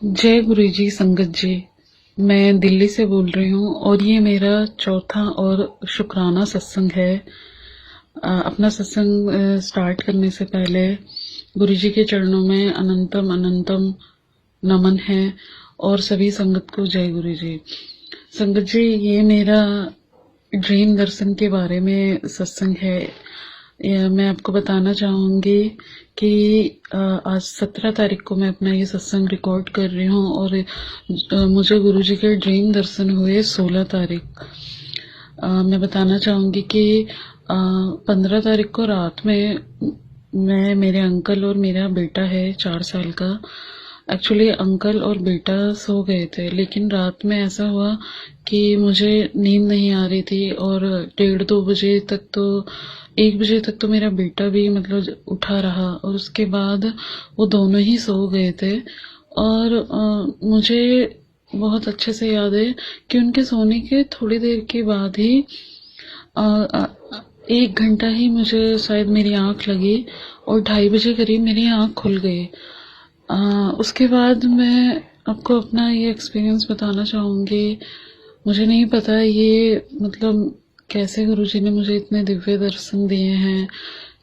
जय गुरु जी। संगत जी, मैं दिल्ली से बोल रही हूँ और ये मेरा चौथा और शुक्राना सत्संग है। अपना सत्संग स्टार्ट करने से पहले गुरु जी के चरणों में अनंतम अनंतम नमन है और सभी संगत को जय गुरु जी। संगत जी, ये मेरा ड्रीम दर्शन के बारे में सत्संग है। मैं आपको बताना चाहूँगी कि आज 17 तारीख को मैं अपना ये सत्संग रिकॉर्ड कर रही हूँ और मुझे गुरुजी के ड्रीम दर्शन हुए 16 तारीख। मैं बताना चाहूँगी कि 15 तारीख को रात में मैं, मेरे अंकल और मेरा बेटा है 4 साल का। एक्चुअली अंकल और बेटा सो गए थे, लेकिन रात में ऐसा हुआ कि मुझे नींद नहीं आ रही थी और 1:30-2 बजे तक तो 1 बजे तक तो मेरा बेटा भी मतलब उठा रहा और उसके बाद वो दोनों ही सो गए थे। और मुझे बहुत अच्छे से याद है कि उनके सोने के थोड़ी देर के बाद ही 1 घंटा ही मुझे शायद मेरी आंख लगी और 2:30 बजे करीब मेरी आंख खुल गई। उसके बाद मैं आपको अपना ये एक्सपीरियंस बताना चाहूँगी। मुझे नहीं पता ये मतलब कैसे गुरुजी ने मुझे इतने दिव्य दर्शन दिए हैं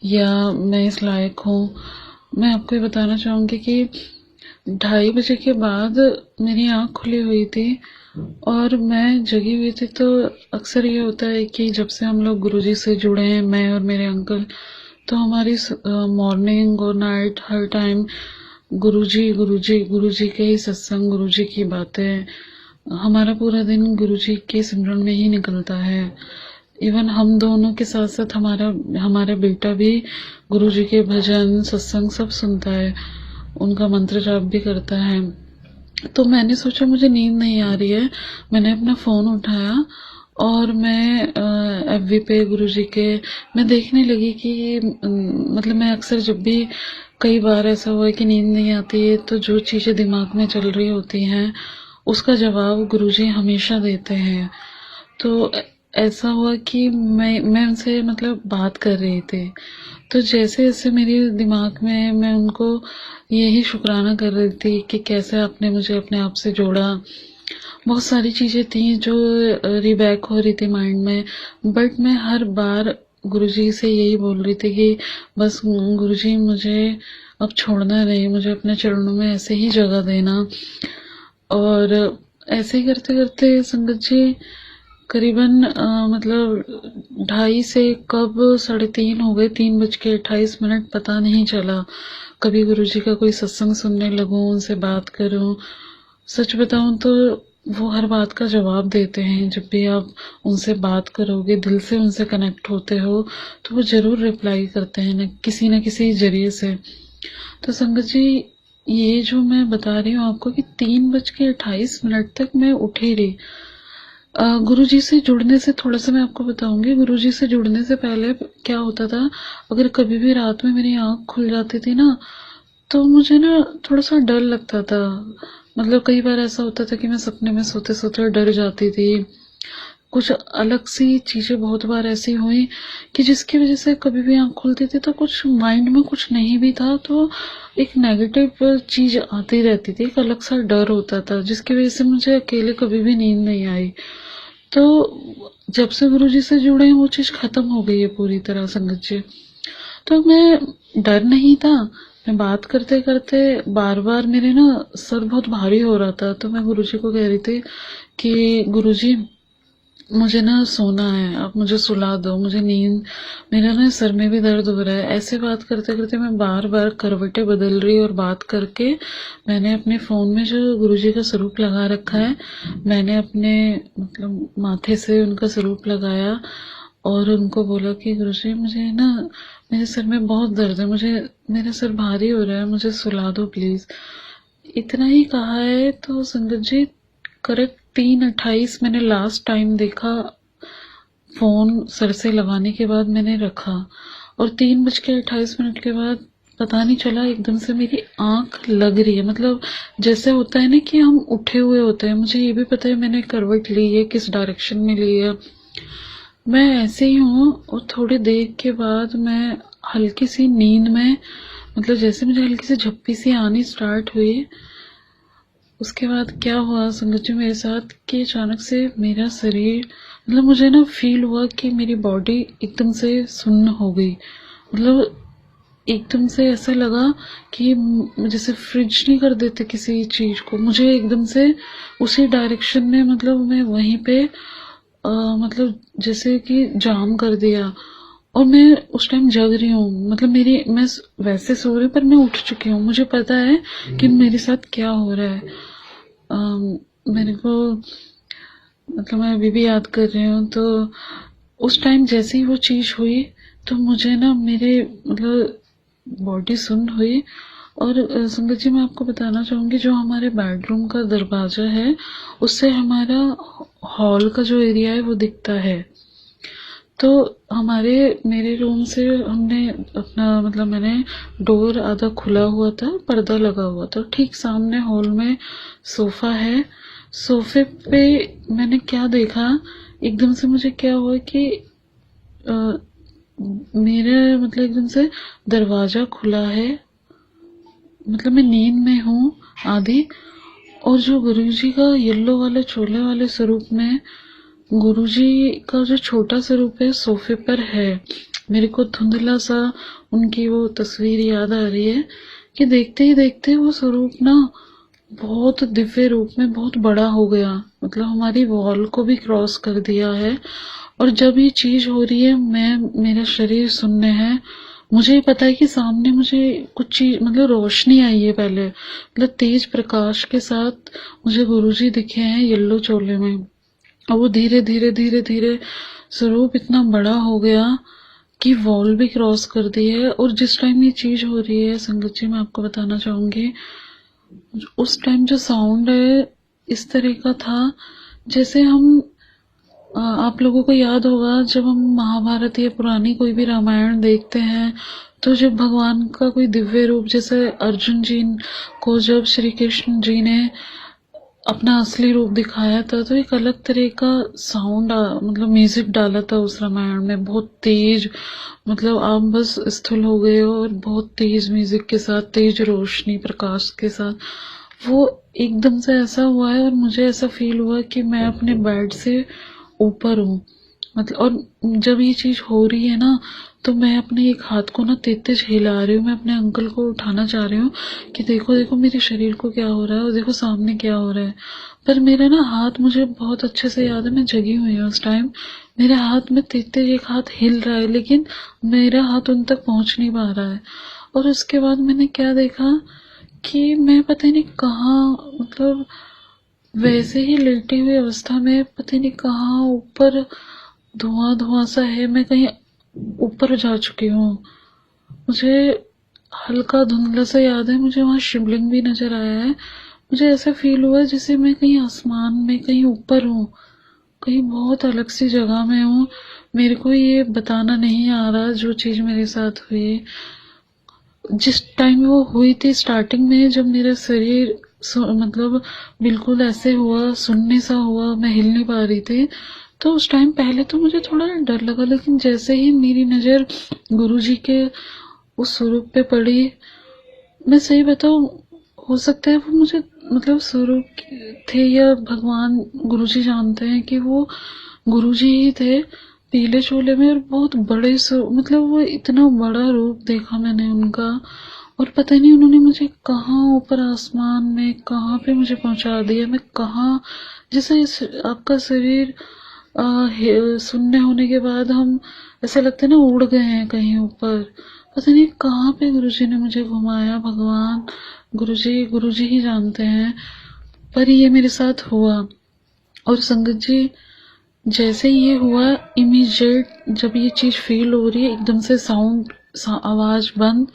या मैं इस लायक हूँ। मैं आपको ये बताना चाहूँगी कि 2:30 बजे के बाद मेरी आँख खुली हुई थी और मैं जगी हुई थी। तो अक्सर ये होता है कि जब से हम लोग गुरुजी से जुड़े हैं, मैं और मेरे अंकल, तो हमारी मॉर्निंग और नाइट हर टाइम गुरुजी गुरुजी गुरुजी के ही सत्संग, गुरुजी की बातें, हमारा पूरा दिन गुरुजी के सिमरन में ही निकलता है। इवन हम दोनों के साथ साथ हमारा बेटा भी गुरुजी के भजन सत्संग सब सुनता है, उनका मंत्र जाप भी करता है। तो मैंने सोचा मुझे नींद नहीं आ रही है, मैंने अपना फोन उठाया और मैं एफबी पे गुरुजी के मैं देखने लगी कि मतलब मैं अक्सर जब भी कई बार ऐसा हुआ है कि नींद नहीं आती है तो जो चीजें दिमाग में चल रही होती हैं उसका जवाब गुरुजी हमेशा देते हैं। तो ऐसा हुआ कि मैं उनसे मतलब बात कर रही थी, तो जैसे जैसे मेरे दिमाग में मैं उनको यही शुक्राना कर रही थी कि कैसे आपने मुझे अपने आप से जोड़ा। बहुत सारी चीजें थी जो रिबैक हो रही थी माइंड में, बट मैं हर बार गुरुजी से यही बोल रही थी कि बस गुरुजी मुझे अब छोड़ना नहीं, मुझे अपने चरणों में ऐसे ही जगह देना। और ऐसे ही करते करते संगत जी करीबन मतलब 2:30 से कब 3:30 हो गए, 3:28 पता नहीं चला। कभी गुरुजी का कोई सत्संग सुनने लगूं, उनसे बात करूं। सच बताऊं तो वो हर बात का जवाब देते हैं। जब भी आप उनसे बात करोगे, दिल से उनसे कनेक्ट होते हो, तो वो जरूर रिप्लाई करते हैं न किसी जरिए से। तो संगत जी, ये जो मैं बता रही हूँ आपको कि 3:28 तक मैं उठी रही। गुरुजी से जुड़ने से थोड़ा सा मैं आपको बताऊंगी। गुरुजी से जुड़ने से पहले क्या होता था, अगर कभी भी रात में मेरी आंख खुल जाती थी ना, तो मुझे ना थोड़ा सा डर लगता था। मतलब कई बार ऐसा होता था कि मैं सपने में सोते सोते डर जाती थी। कुछ अलग सी चीजें बहुत बार ऐसी हुई कि जिसकी वजह से कभी भी आंख खुलती थी तो कुछ माइंड में कुछ नहीं भी था तो एक नेगेटिव चीज आती रहती थी, एक अलग सा डर होता था जिसकी वजह से मुझे अकेले कभी भी नींद नहीं आई। तो जब से गुरुजी से जुड़े हैं वो चीज खत्म हो गई है पूरी तरह संगत जी। तो मैं डर नहीं था। मैं बात करते करते बार बार मेरे ना सर बहुत भारी हो रहा था, तो मैं गुरुजी को कह रही थी कि गुरुजी मुझे ना सोना है, आप मुझे सुला दो, मुझे नींद, मेरा ना सर में भी दर्द हो रहा है। ऐसे बात करते करते मैं बार बार करवटें बदल रही और बात करके मैंने अपने फोन में जो गुरुजी का स्वरूप लगा रखा है, मैंने अपने मतलब माथे से उनका स्वरूप लगाया और उनको बोला कि गुरुजी मुझे ना मेरे सर में बहुत दर्द है, मुझे मेरा सर भारी हो रहा है, मुझे सुला दो प्लीज। इतना ही कहा है तो संगत जी करेक्ट 3:28 मैंने लास्ट टाइम देखा। फोन सर से लगाने के बाद मैंने रखा और 3:28 के बाद पता नहीं चला एकदम से मेरी आंख लग रही है। मतलब जैसे होता है ना कि हम उठे हुए होते हैं, मुझे ये भी पता है मैंने करवट ली है, किस डायरेक्शन में ली है, मैं ऐसे ही हूँ। और थोड़ी देर के बाद मैं हल्की सी नींद में, मतलब जैसे मुझे हल्की सी झप्पी सी आनी स्टार्ट हुई, उसके बाद क्या हुआ संगत जी मेरे साथ कि अचानक से मेरा शरीर मतलब मुझे ना फील हुआ कि मेरी बॉडी एकदम से सुन्न हो गई। मतलब एकदम से ऐसा लगा कि जैसे फ्रिज नहीं कर देते किसी चीज को, मुझे एकदम से उसी डायरेक्शन में मतलब मैं वहीं पे मतलब जैसे कि जाम कर दिया। और मैं उस टाइम जग रही हूँ, मतलब मैं वैसे सो रही हूँ पर मैं उठ चुकी हूँ, मुझे पता है कि मेरे साथ क्या हो रहा है। मेरे को मतलब मैं अभी भी याद कर रही हूँ, तो उस टाइम जैसे ही वो चीज हुई तो मुझे ना मेरे मतलब बॉडी सुन्न हुई। और संगत जी मैं आपको बताना चाहूंगी, जो हमारे बेडरूम का दरवाजा है उससे हमारा हॉल का जो एरिया है वो दिखता है। तो हमारे मेरे रूम से हमने अपना मतलब मैंने डोर आधा खुला हुआ था, पर्दा लगा हुआ था, ठीक सामने हॉल में सोफा है। सोफे पे मैंने क्या देखा, एकदम से मुझे क्या हुआ कि अ, मेरे मतलब एकदम से दरवाजा खुला है, मतलब मैं नींद में हूँ आधी। और जो गुरुजी का येलो वाले चोले वाले स्वरूप में गुरुजी का जो छोटा सा रूप है सोफे पर है। मेरे को धुंधला सा उनकी वो तस्वीर याद आ रही है कि देखते ही देखते वो स्वरूप ना बहुत दिव्य रूप में बहुत बड़ा हो गया, मतलब हमारी वॉल को भी क्रॉस कर दिया है। और जब ये चीज हो रही है मेरा शरीर सुनने है, मुझे ही पता है कि सामने मुझे कुछ चीज मतलब रोशनी आई है पहले, मतलब तेज प्रकाश के साथ मुझे गुरुजी दिखे हैं येलो चोले में। और वो धीरे धीरे धीरे धीरे स्वरूप इतना बड़ा हो गया कि वॉल भी क्रॉस कर दी है। और जिस टाइम ये चीज हो रही है संगत जी मैं आपको बताना चाहूंगी, उस टाइम जो साउंड है इस तरह का था जैसे हम आप लोगों को याद होगा जब हम महाभारत या पुरानी कोई भी रामायण देखते हैं, तो जब भगवान का कोई दिव्य रूप जैसे अर्जुन जी को जब श्री कृष्ण जी ने अपना असली रूप दिखाया था तो एक अलग तरह का साउंड मतलब म्यूजिक डाला था उस रामायण में, बहुत तेज, मतलब आप बस स्थल हो गए हो। और बहुत तेज म्यूजिक के साथ तेज रोशनी प्रकाश के साथ वो एकदम से ऐसा हुआ है। और मुझे ऐसा फील हुआ कि मैं अपने बेड से ऊपर हूँ, मतलब। और जब ये चीज हो रही है ना तो मैं अपने एक हाथ को ना तेज तेज हिला रही हूँ, मैं अपने अंकल को उठाना चाह रही हूँ कि देखो देखो मेरे शरीर को क्या हो रहा है और देखो सामने क्या हो रहा है। पर मेरा ना हाथ मुझे बहुत अच्छे से याद है, मैं जगी हुई हूँ उस टाइम, मेरे हाथ में तेज तेज एक हाथ हिल रहा है लेकिन मेरा हाथ उन तक पहुंच नहीं पा रहा है। और उसके बाद मैंने क्या देखा कि मैं पता नहीं कहाँ, मतलब वैसे ही लेटी हुई अवस्था में पता नहीं कहाँ ऊपर धुआं धुआं सा है, मैं कहीं ऊपर जा चुकी हूँ। मुझे हल्का धुंधला सा याद है, मुझे वहां शिवलिंग भी नजर आया है। मुझे ऐसा फील हुआ जैसे मैं कहीं आसमान में कहीं ऊपर हूँ, कहीं बहुत अलग सी जगह में हूँ। मेरे को ये बताना नहीं आ रहा जो चीज मेरे साथ हुई। जिस टाइम वो हुई थी स्टार्टिंग में, जब मेरा शरीर मतलब बिल्कुल ऐसे हुआ सुन्नी सा हुआ, मैं हिल नहीं पा रही थी, तो उस टाइम पहले तो मुझे थोड़ा डर लगा। लेकिन जैसे ही मेरी नजर गुरुजी के उस स्वरूप पे पड़ी, मैं सही बताऊं, हो सकता है वो मुझे मतलब स्वरूप थे या भगवान, गुरुजी जानते हैं कि वो गुरुजी ही थे पीले चोले में। और बहुत बड़े मतलब वो इतना बड़ा रूप देखा मैंने उनका। और पता नहीं उन्होंने मुझे कहाँ ऊपर आसमान में कहाँ पे मुझे पहुंचा दिया, मैं कहाँ, जैसे आपका शरीर सुनने होने के बाद हम ऐसा लगता है ना उड़ गए हैं कहीं ऊपर, पता नहीं कहाँ पे गुरुजी ने मुझे घुमाया, भगवान गुरुजी गुरुजी ही जानते हैं। पर ये मेरे साथ हुआ। और संगत जी जैसे ये हुआ इमीडिएट जब ये चीज फील हो रही है एकदम से साउंड आवाज बंद,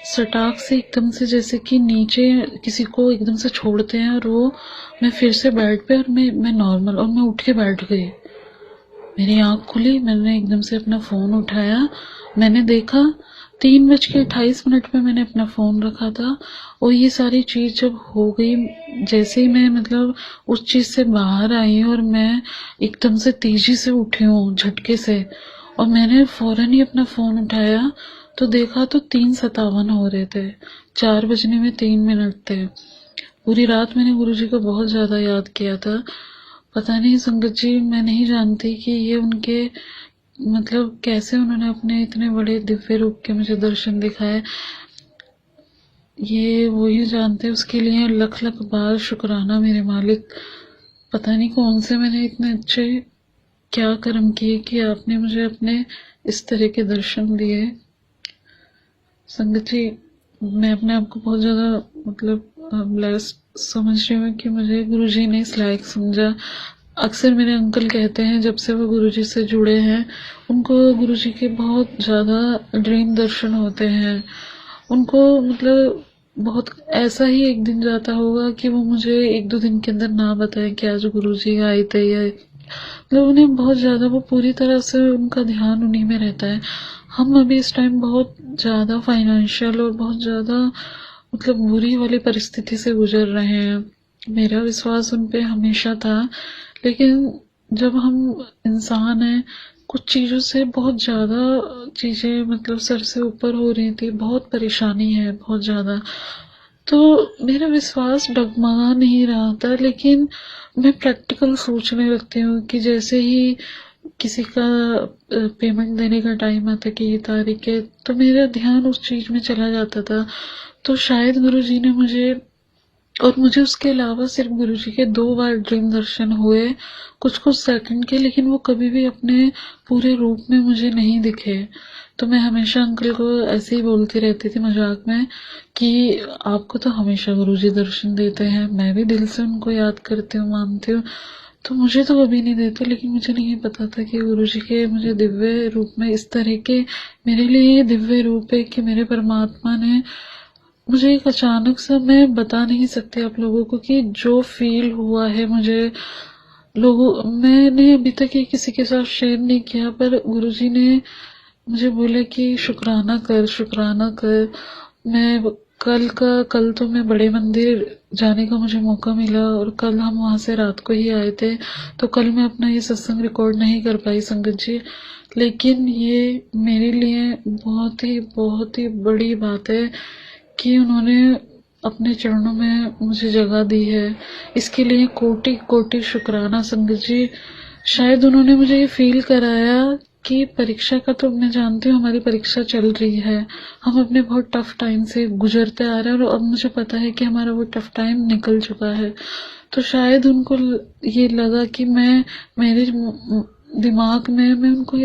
सटाक से एकदम से जैसे कि नीचे किसी को एकदम से छोड़ते हैं और वो, मैं फिर से बेड पे और मैं नॉर्मल, और मैं उठ के बैठ गई। मेरी आंख खुली, मैंने एकदम से अपना फोन उठाया, मैंने देखा 3:28 पे मैंने अपना फोन रखा था। और ये सारी चीज जब हो गई, जैसे ही मैं मतलब उस चीज से बाहर आई और मैं एकदम से तेजी से उठी हूँ झटके से, और मैंने फौरन ही अपना फोन उठाया तो देखा तो 3:57 हो रहे थे, 4 बजने में 3 मिनट थे। पूरी रात मैंने गुरुजी को बहुत ज़्यादा याद किया था। पता नहीं संगत जी, मैं नहीं जानती कि ये उनके मतलब कैसे उन्होंने अपने इतने बड़े दिव्य रूप के मुझे दर्शन दिखाए, ये वही जानते हैं। उसके लिए लख लख बार शुक्राना मेरे मालिक। पता नहीं कौन से मैंने इतने अच्छे क्या कर्म किए कि आपने मुझे अपने इस तरह के दर्शन दिए। संगत जी, मैं अपने आप को बहुत ज़्यादा मतलब ब्लेस्ड समझ रही हूँ कि मुझे गुरुजी ने इस लायक समझा। अक्सर मेरे अंकल कहते हैं जब से वो गुरुजी से जुड़े हैं, उनको गुरुजी के बहुत ज़्यादा ड्रीम दर्शन होते हैं। उनको मतलब बहुत ऐसा ही एक दिन जाता होगा कि वो मुझे एक दो दिन के अंदर ना बताएं कि आज गुरुजी आए थे, या मतलब उन्हें बहुत ज़्यादा वो पूरी तरह से उनका ध्यान उन्हीं में रहता है। हम अभी इस टाइम बहुत ज़्यादा फाइनेंशियल और बहुत ज़्यादा मतलब बुरी वाली परिस्थिति से गुजर रहे हैं। मेरा विश्वास उन पे हमेशा था, लेकिन जब हम इंसान हैं, कुछ चीज़ों से बहुत ज़्यादा चीज़ें मतलब सर से ऊपर हो रही थी, बहुत परेशानी है बहुत ज़्यादा। तो मेरा विश्वास डगमगा नहीं रहा था, लेकिन मैं प्रैक्टिकल सोचने लगती हूँ कि जैसे ही किसी का पेमेंट देने का टाइम आता कि ये तारीख है, तो मेरा ध्यान उस चीज में चला जाता था। तो शायद गुरुजी ने मुझे, और मुझे उसके अलावा सिर्फ गुरुजी के 2 बार ड्रीम दर्शन हुए, कुछ कुछ सेकंड के, लेकिन वो कभी भी अपने पूरे रूप में मुझे नहीं दिखे। तो मैं हमेशा अंकल को ऐसे ही बोलती रहती थी मजाक में कि आपको तो हमेशा गुरुजी दर्शन देते हैं, मैं भी दिल से उनको याद करती हूँ, मानती हूँ, तो मुझे तो कभी नहीं देते। लेकिन मुझे नहीं पता था कि गुरुजी के मुझे दिव्य रूप में इस तरह के, मेरे लिए ये दिव्य रूप है कि मेरे परमात्मा ने मुझे एक अचानक सा, मैं बता नहीं सकती आप लोगों को कि जो फील हुआ है मुझे, लोगों मैंने अभी तक ये किसी के साथ शेयर नहीं किया, पर गुरुजी ने मुझे बोले कि शुक्राना कर, शुक्राना कर। मैं कल तो मैं बड़े मंदिर जाने का मुझे मौका मिला, और कल हम वहां से रात को ही आए थे, तो कल मैं अपना ये सत्संग रिकॉर्ड नहीं कर पाई संगत जी। लेकिन ये मेरे लिए बहुत ही बड़ी बात है कि उन्होंने अपने चरणों में मुझे जगह दी है। इसके लिए कोटि कोटि शुक्राना संगत जी। शायद उन्होंने मुझे ये फील कराया कि परीक्षा का, तो मैं जानती हूँ हमारी परीक्षा चल रही है, हम अपने बहुत टफ टाइम से गुजरते आ रहे हैं, और अब मुझे पता है कि हमारा वो टफ टाइम निकल चुका है। तो शायद उनको ये लगा कि मेरे दिमाग में, मैं उनको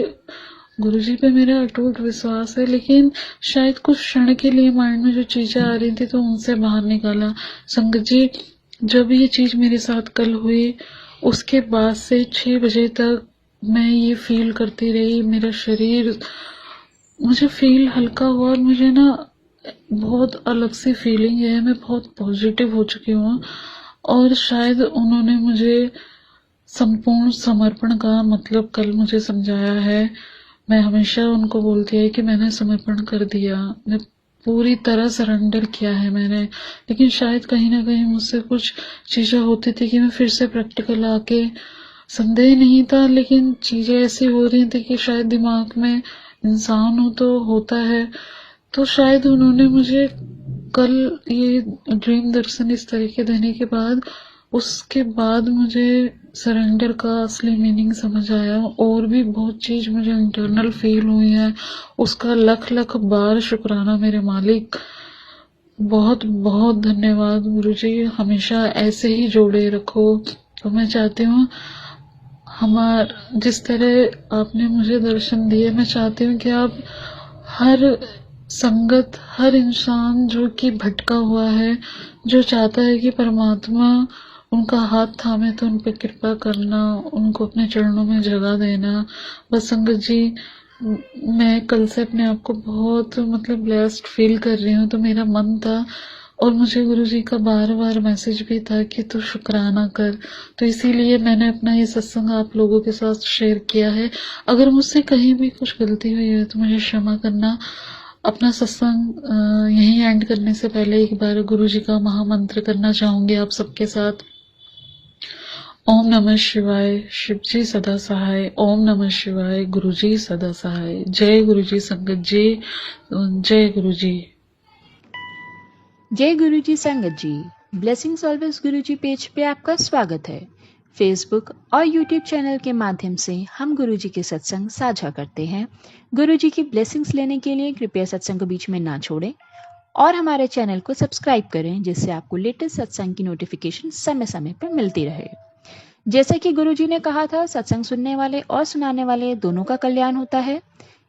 गुरुजी पे मेरा अटूट विश्वास है, लेकिन शायद कुछ क्षण के लिए माइंड में जो चीजें आ रही थी तो उनसे बाहर निकाला। संगत जी, जब ये चीज मेरे साथ कल हुई, उसके बाद से 6 बजे तक मैं ये फील करती रही, मेरा शरीर, मुझे फील हल्का हुआ, और मुझे ना बहुत अलग सी फीलिंग है, मैं बहुत पॉजिटिव हो चुकी हूँ। और शायद उन्होंने मुझे संपूर्ण समर्पण का मतलब कल मुझे समझाया है। मैं हमेशा उनको बोलती है कि मैंने समर्पण कर दिया, मैं पूरी तरह सरेंडर किया है मैंने। लेकिन शायद कहीं ना कहीं मुझसे कुछ चीजें होती थी कि मैं फिर से प्रैक्टिकल आके, संदेह नहीं था, लेकिन चीजें ऐसी हो रही थी कि शायद दिमाग में, इंसान हो तो होता है। तो शायद उन्होंने मुझे कल ये ड्रीम दर्शन इस तरीके देने के बाद, उसके बाद मुझे सरेंडर का असली मीनिंग समझ आया, और भी बहुत चीज मुझे इंटरनल फील हुई है। उसका लख लख बार शुक्राना मेरे मालिक। बहुत बहुत धन्यवाद गुरुजी, हमेशा ऐसे ही जोड़े रखो। तो मैं चाहती हूँ, जिस तरह आपने मुझे दर्शन दिए, मैं चाहती हूँ कि आप हर संगत, हर इंसान जो कि भटका हुआ है, जो चाहता है कि परमात्मा उनका हाथ थामे, तो उन पे कृपा करना, उनको अपने चरणों में जगह देना। बस संगत जी, मैं कल से अपने आप को बहुत मतलब ब्लेस्ड फील कर रही हूँ। तो मेरा मन था, और मुझे गुरुजी का बार बार मैसेज भी था कि तू शुक्राना कर, तो इसीलिए मैंने अपना ये सत्संग आप लोगों के साथ शेयर किया है। अगर मुझसे कहीं भी कुछ गलती हुई है तो मुझे क्षमा करना। अपना सत्संग यहीं एंड करने से पहले एक बार गुरुजी का महामंत्र करना चाहूंगी आप सबके साथ। ओम नमः शिवाय, शिवजी सदा सहाय। ओम नमः शिवाय, गुरुजी सदा सहाय। जय गुरुजी संगत जी, जय गुरुजी। जय गुरुजी संगत जी। ब्लेसिंग्स ऑलवेज गुरुजी पेज पे आपका स्वागत है। फेसबुक और यूट्यूब चैनल के माध्यम से हम गुरुजी के सत्संग साझा करते हैं। गुरुजी की ब्लेसिंग्स लेने के लिए कृपया सत्संग को बीच में ना छोड़ें और हमारे चैनल को सब्सक्राइब करें, जिससे आपको लेटेस्ट सत्संग की नोटिफिकेशन समय समय पर मिलती रहे। जैसा कि गुरुजी ने कहा था, सत्संग सुनने वाले और सुनाने वाले दोनों का कल्याण होता है,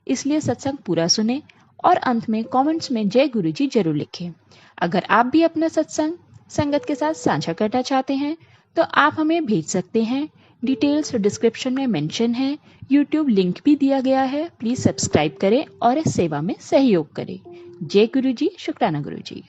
इसलिए सत्संग पूरा सुने और अंत में कमेंट्स में जय गुरुजी जरूर लिखें। अगर आप भी अपना सत्संग संगत के साथ साझा करना चाहते हैं तो आप हमें भेज सकते हैं। डिटेल्स डिस्क्रिप्शन में मेंशन है। यूट्यूब लिंक भी दिया गया है। प्लीज सब्सक्राइब करें और इस सेवा में सहयोग करें। जय गुरुजी, शुक्राना गुरुजी।